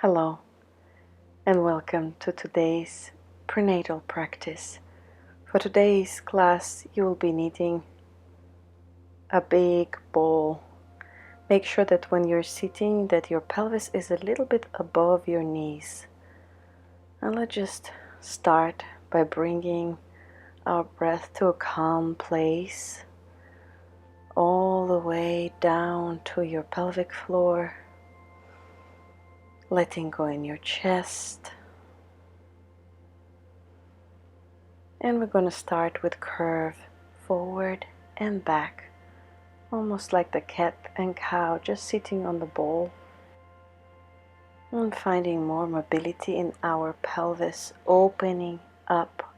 Hello, and welcome to today's prenatal practice. For today's class, you will be needing a big ball. Make sure that when you're sitting, that your pelvis is a little bit above your knees. And let's just start by bringing our breath to a calm place, all the way down to your pelvic floor, letting go in your chest. And we're going to start with curve forward and back, almost like the cat and cow just sitting on the ball, and finding more mobility in our pelvis, opening up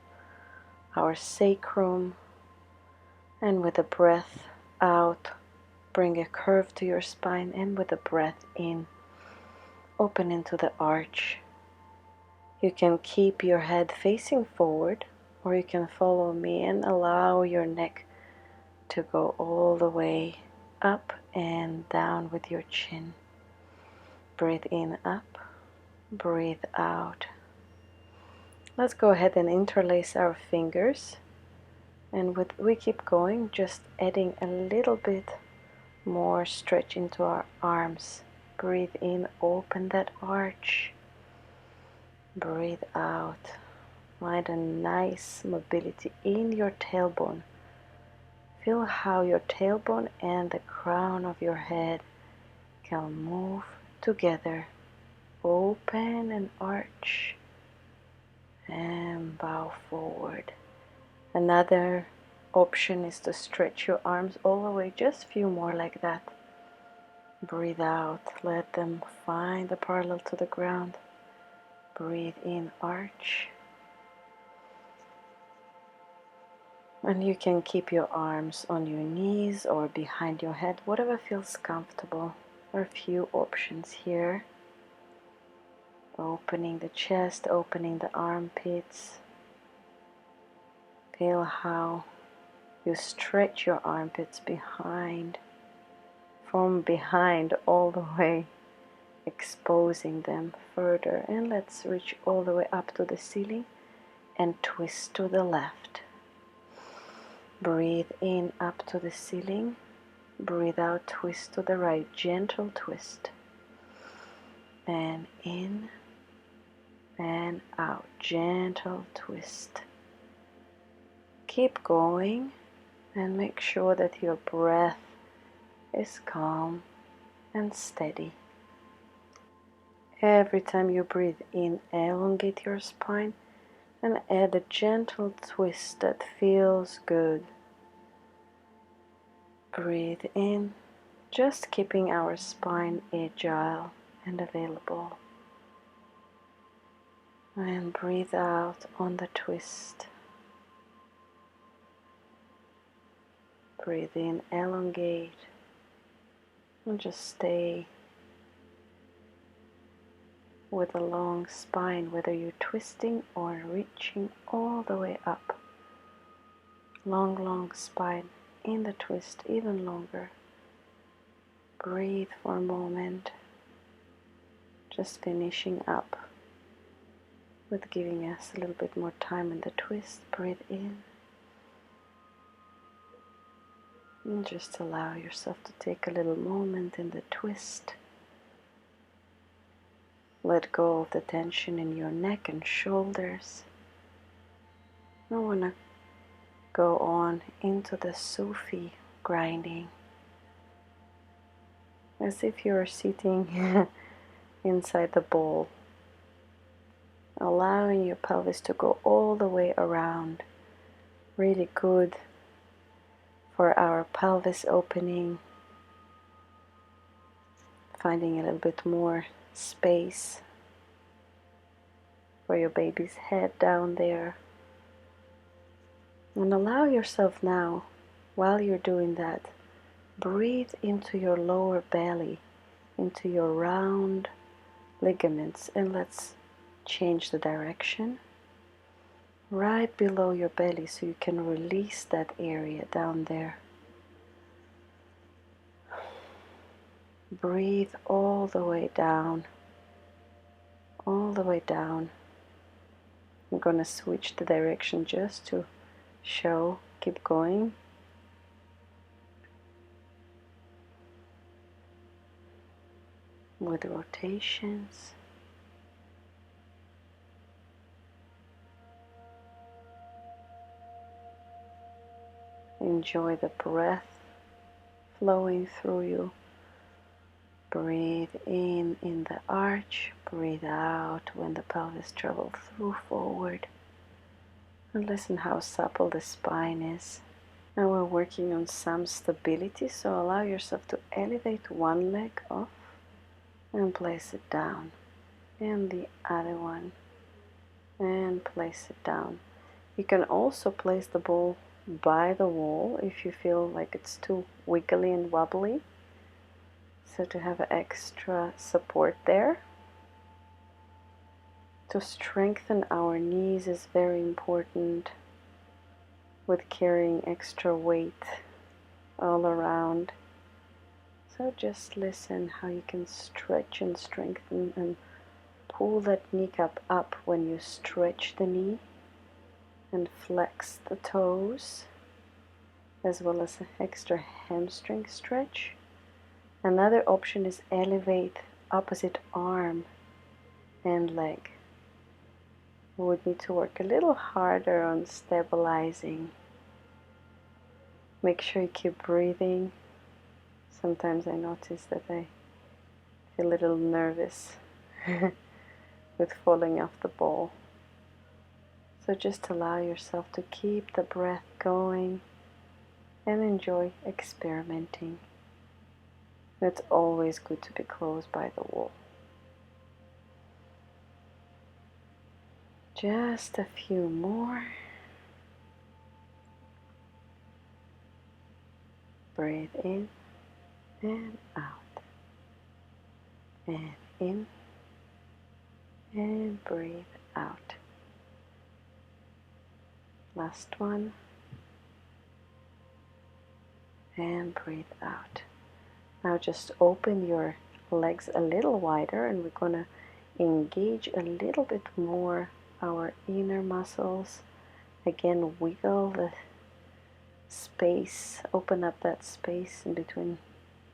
our sacrum, and with a breath out, bring a curve to your spine, and with a breath in, open into the arch. You can keep your head facing forward, or you can follow me and allow your neck to go all the way up and down with your chin. Breathe in, up, breathe out. Let's go ahead and interlace our fingers, and we keep going, just adding a little bit more stretch into our arms. Breathe in, open that arch. Breathe out. Find a nice mobility in your tailbone. Feel how your tailbone and the crown of your head can move together. Open and arch and bow forward. Another option is to stretch your arms all the way, just a few more like that. Breathe out, let them find the parallel to the ground. Breathe in, arch. And you can keep your arms on your knees or behind your head, whatever feels comfortable. There are a few options here. Opening the chest, opening the armpits. Feel how you stretch your armpits behind, from behind all the way, exposing them further. And let's reach all the way up to the ceiling and twist to the left. Breathe in up to the ceiling. Breathe out, twist to the right, gentle twist. And in and out, gentle twist. Keep going and make sure that your breath is calm and steady. Every time you breathe in, elongate your spine and add a gentle twist that feels good. Breathe in, just keeping our spine agile and available. And breathe out on the twist. Breathe in, elongate, and just stay with a long spine, whether you're twisting or reaching all the way up. Long, long spine in the twist, even longer. Breathe for a moment, just finishing up with giving us a little bit more time in the twist. Breathe in. And just allow yourself to take a little moment in the twist. Let go of the tension in your neck and shoulders. I want to go on into the Sufi grinding, as if you are sitting inside the bowl, allowing your pelvis to go all the way around. Really good for our pelvis opening, finding a little bit more space for your baby's head down there. And allow yourself now, while you're doing that, breathe into your lower belly, into your round ligaments, and let's change the direction. Right below your belly, so you can release that area down there. Breathe all the way down all the way down. I'm gonna switch the direction just to show, keep going. With rotations. Enjoy the breath flowing through you. Breathe in the arch, breathe out when the pelvis travels through forward. And listen how supple the spine is. Now we're working on some stability, so allow yourself to elevate one leg off and place it down. And the other one. And place it down. You can also place the ball by the wall if you feel like it's too wiggly and wobbly. So to have extra support there. To strengthen our knees is very important with carrying extra weight all around. So just listen how you can stretch and strengthen and pull that kneecap up when you stretch the knee and flex the toes, as well as an extra hamstring stretch. Another option is elevate opposite arm and leg. We would need to work a little harder on stabilizing. Make sure you keep breathing. Sometimes I notice that I feel a little nervous with falling off the ball. So just allow yourself to keep the breath going and enjoy experimenting. It's always good to be close by the wall. Just a few more. Breathe in and out. And in and breathe out. Last one. And breathe out. Now just open your legs a little wider and we're going to engage a little bit more our inner muscles. Again, wiggle the space, open up that space in between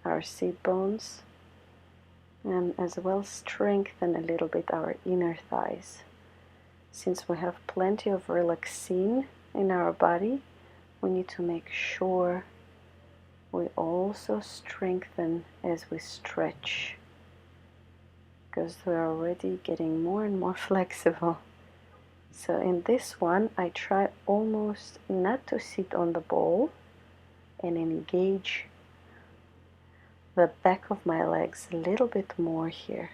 our seat bones, and as well strengthen a little bit our inner thighs. Since we have plenty of relaxin in our body, we need to make sure we also strengthen as we stretch, because we're already getting more and more flexible. So in this one, I try almost not to sit on the ball and engage the back of my legs a little bit more here.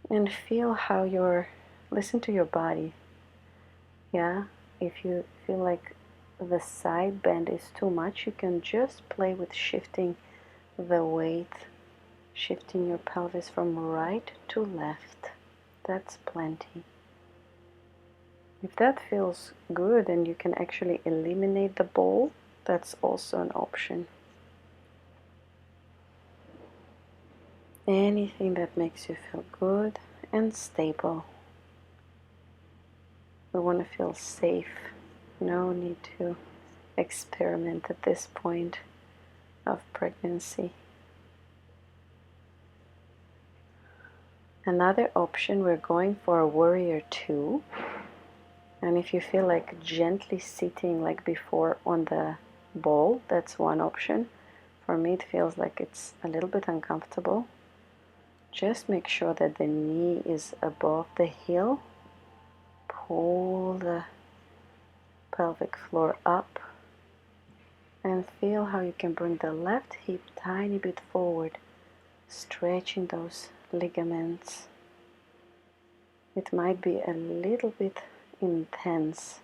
And feel how listen to your body. Yeah, if you feel like the side bend is too much, you can just play with shifting the weight, shifting your pelvis from right to left. That's plenty. If that feels good and you can actually eliminate the ball, that's also an option. Anything that makes you feel good and stable. We want to feel safe. No need to experiment at this point of pregnancy. Another option, we're going for a warrior 2. And if you feel like gently sitting like before on the ball, that's one option. For me, it feels like it's a little bit uncomfortable. Just make sure that the knee is above the heel. Pull the pelvic floor up. And feel how you can bring the left hip tiny bit forward, stretching those ligaments. It might be a little bit intense.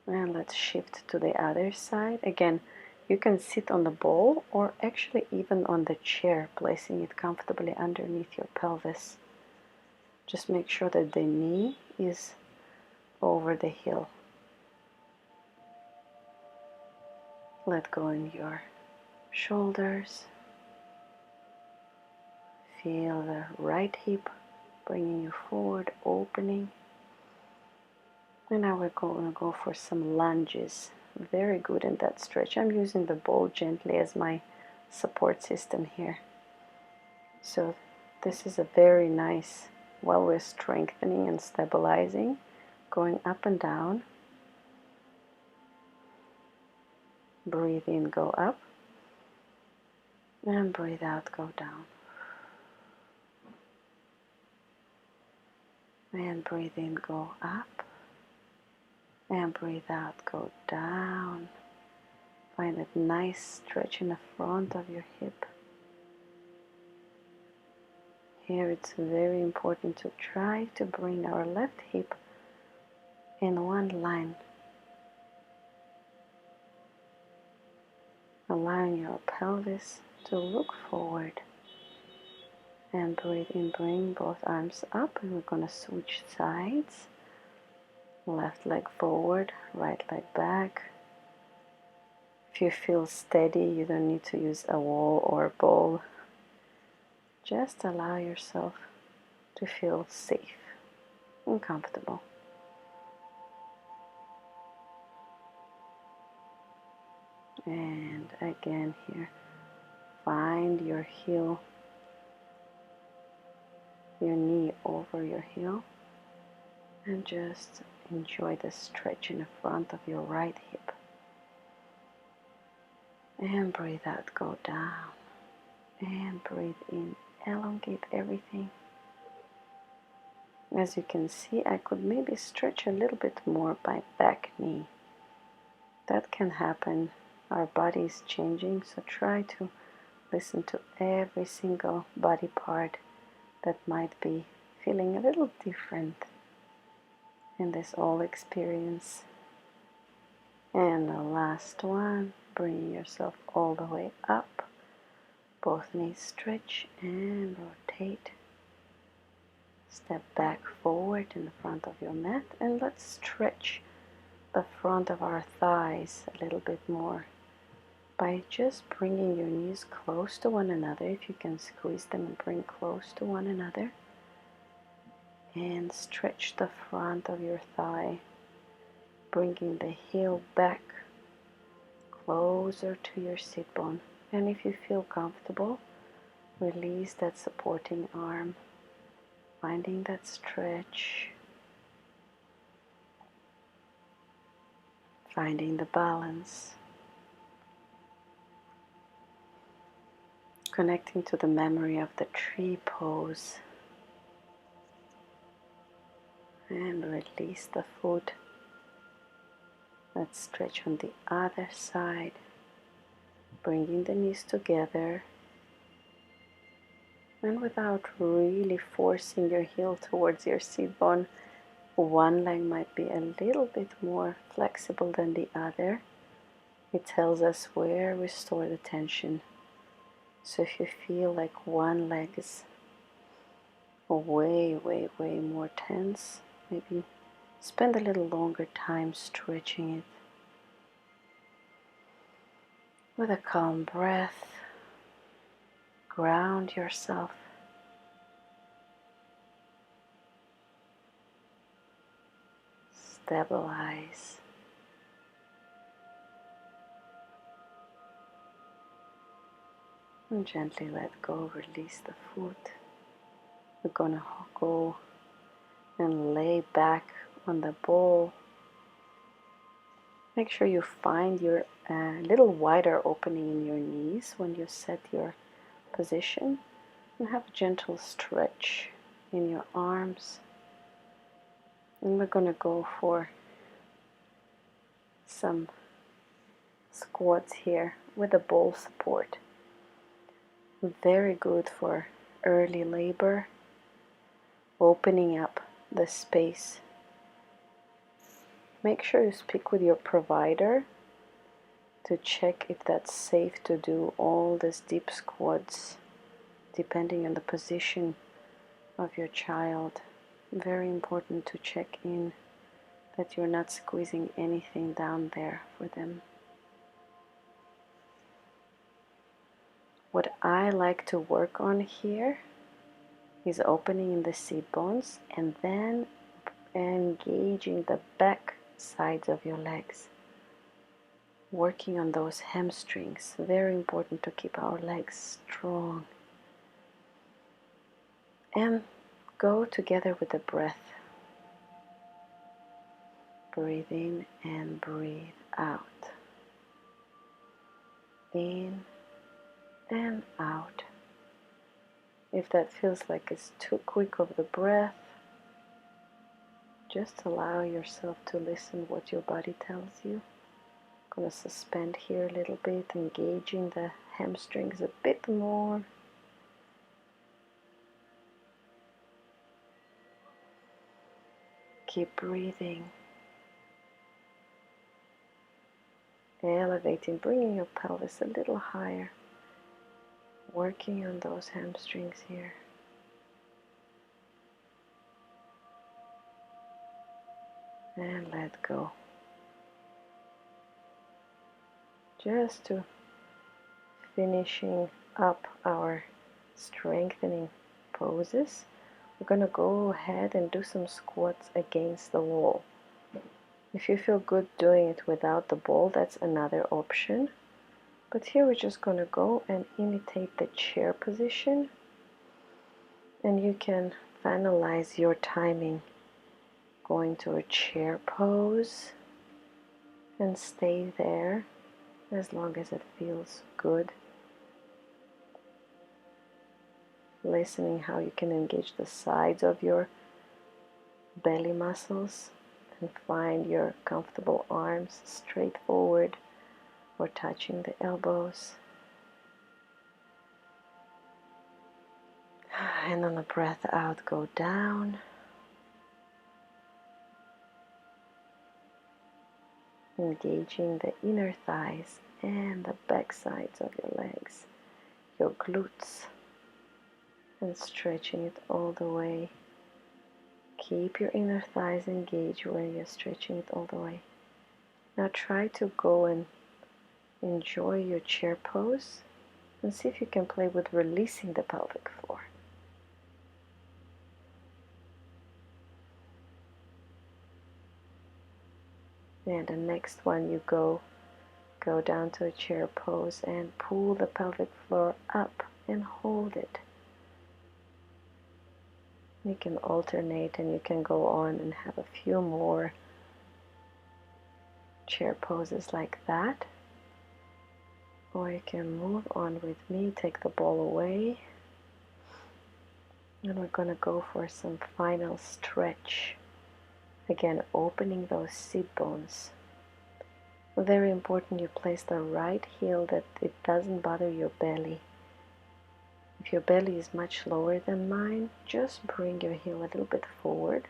And let's shift to the other side. Again, you can sit on the ball or actually even on the chair, placing it comfortably underneath your pelvis. Just make sure that the knee is over the heel. Let go in your shoulders. Feel the right hip bringing you forward, opening. And now we're going to go for some lunges. Very good in that stretch. I'm using the ball gently as my support system here. So this is a very nice, while we're strengthening and stabilizing, going up and down. Breathe in, go up. And breathe out, go down. And breathe in, go up. And breathe out, go down. Find that nice stretch in the front of your hip. Here it's very important to try to bring our left hip in one line. Allowing your pelvis to look forward. And breathe in, bring both arms up, and we're going to switch sides. Left leg forward, right leg back. If you feel steady, you don't need to use a wall or a ball. Just allow yourself to feel safe and comfortable. And again here, find your heel, your knee over your heel, and just enjoy the stretch in the front of your right hip. And breathe out, go down. And breathe in, elongate everything. As you can see, I could maybe stretch a little bit more my back knee. That can happen. Our body is changing, so try to listen to every single body part that might be feeling a little different in this whole experience. And the last one, bringing yourself all the way up. Both knees stretch and rotate. Step back forward in the front of your mat, and let's stretch the front of our thighs a little bit more by just bringing your knees close to one another. If you can squeeze them and bring close to one another, and stretch the front of your thigh, bringing the heel back closer to your sit bone. And if you feel comfortable, release that supporting arm, finding that stretch, finding the balance, connecting to the memory of the tree pose, and release the foot. Let's stretch on the other side, bringing the knees together, and without really forcing your heel towards your sit bone. One leg might be a little bit more flexible than the other. It tells us where we store the tension. So if you feel like one leg is way more tense, maybe spend a little longer time stretching it. With a calm breath, ground yourself. Stabilize. And gently let go, release the foot. We're gonna go and lay back on the ball. Make sure you find your little wider opening in your knees when you set your position, and have a gentle stretch in your arms. And we're gonna go for some squats here with a ball support. Very good for early labor, opening up the space. Make sure you speak with your provider to check if that's safe to do all these deep squats, depending on the position of your child. Very important to check in that you're not squeezing anything down there for them. What I like to work on here is opening in the sit bones and then engaging the back sides of your legs, working on those hamstrings. Very important to keep our legs strong. And go together with the breath. Breathe in and breathe out. In and out. If that feels like it's too quick of the breath, just allow yourself to listen what your body tells you. I'm going to suspend here a little bit, engaging the hamstrings a bit more. Keep breathing. Elevating, bringing your pelvis a little higher. Working on those hamstrings here. And let go. Just to finishing up our strengthening poses, we're going to go ahead and do some squats against the wall. If you feel good doing it without the ball, that's another option. But here we're just going to go and imitate the chair position. And you can finalize your timing going to a chair pose and stay there as long as it feels good. Listening how you can engage the sides of your belly muscles and find your comfortable arms straight forward or touching the elbows. And on the breath out, go down. Engaging the inner thighs and the back sides of your legs, your glutes, and stretching it all the way. Keep your inner thighs engaged when you're stretching it all the way. Now try to go and enjoy your chair pose and see if you can play with releasing the pelvic floor. And the next one, you go down to a chair pose and pull the pelvic floor up and hold it. You can alternate and you can go on and have a few more chair poses like that. Or you can move on with me, take the ball away. And we're going to go for some final stretch. Again, opening those sit bones. Very important you place the right heel that it doesn't bother your belly. If your belly is much lower than mine, just bring your heel a little bit forward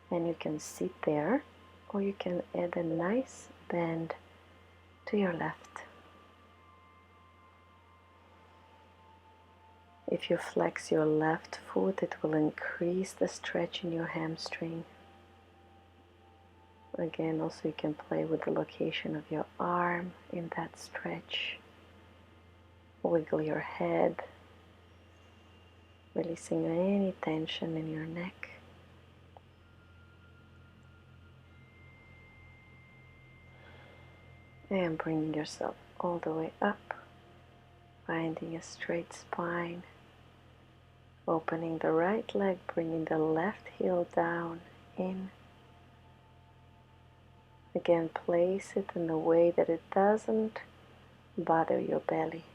and you can sit there, or you can add a nice bend to your left. If you flex your left foot, it will increase the stretch in your hamstring. Again, also you can play with the location of your arm in that stretch. Wiggle your head, releasing any tension in your neck. And bringing yourself all the way up, finding a straight spine. Opening the right leg, bringing the left heel down, in. Again, place it in a way that it doesn't bother your belly.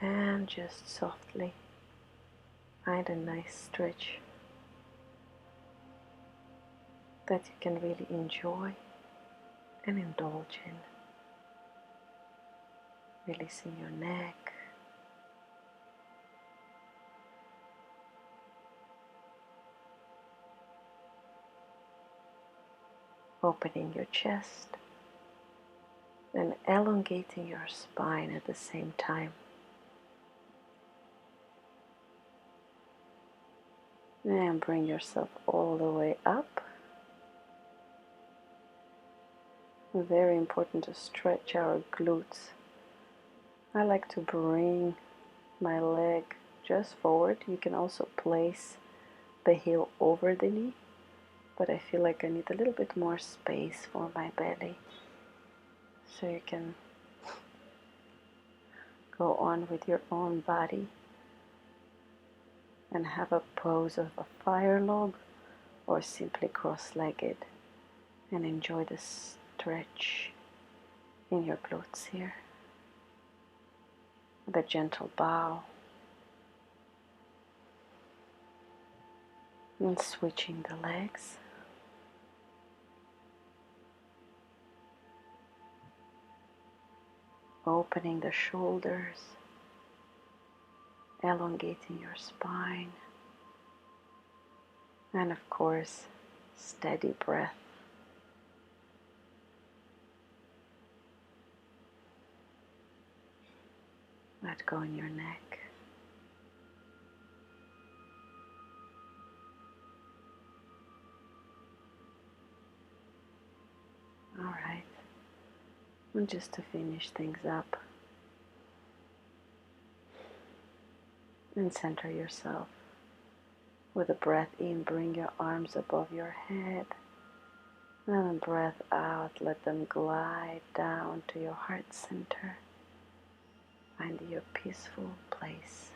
And just softly find a nice stretch that you can really enjoy and indulge in. Releasing your neck. Opening your chest and elongating your spine at the same time. And bring yourself all the way up. Very important to stretch our glutes. I like to bring my leg just forward. You can also place the heel over the knee, but I feel like I need a little bit more space for my belly. So you can go on with your own body and have a pose of a fire log or simply cross-legged and enjoy the stretch in your glutes here. The gentle bow and switching the legs. Opening the shoulders, elongating your spine, and of course, steady breath. Let go in your neck. All right. And just to finish things up, and center yourself. With a breath in, bring your arms above your head. And a breath out, let them glide down to your heart center. Find your peaceful place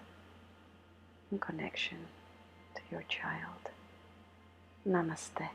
in connection to your child. Namaste.